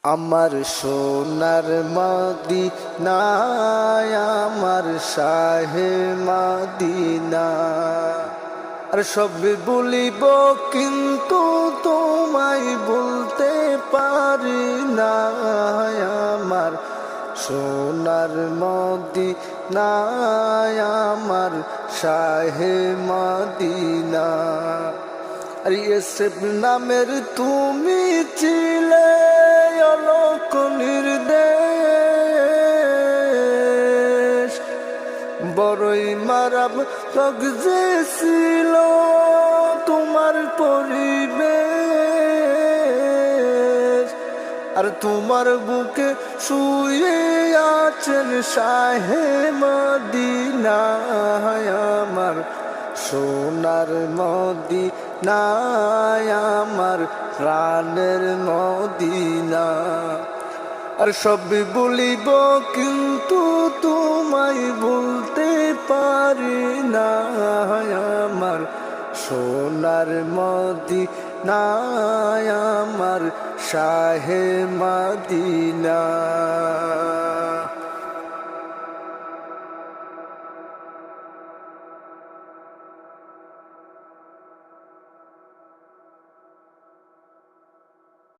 আমার সোনার মদিনা, আমার শাহে মদিনা। আর সব বলিব কিন্তু তোমায় বলতে পারি না। আমার সোনার মদিনা, আমার শাহে মদিনা। আর ইউসুফ নামের তুমি ছিলে অলোক নির্দেশ, বড়ই মারাত্মক যে ছিল তোমার পরিবেশ। আর তোমার বুকে শুয়ে আছেন শাহে মদিনা, আমার সোনার মদিনা, আমার প্রাণের মদিনা। আর সব বলিব কিন্তু তোমায় বলতে পারি না। আমার সোনার মদিনা, আমার শাহে মদিনা।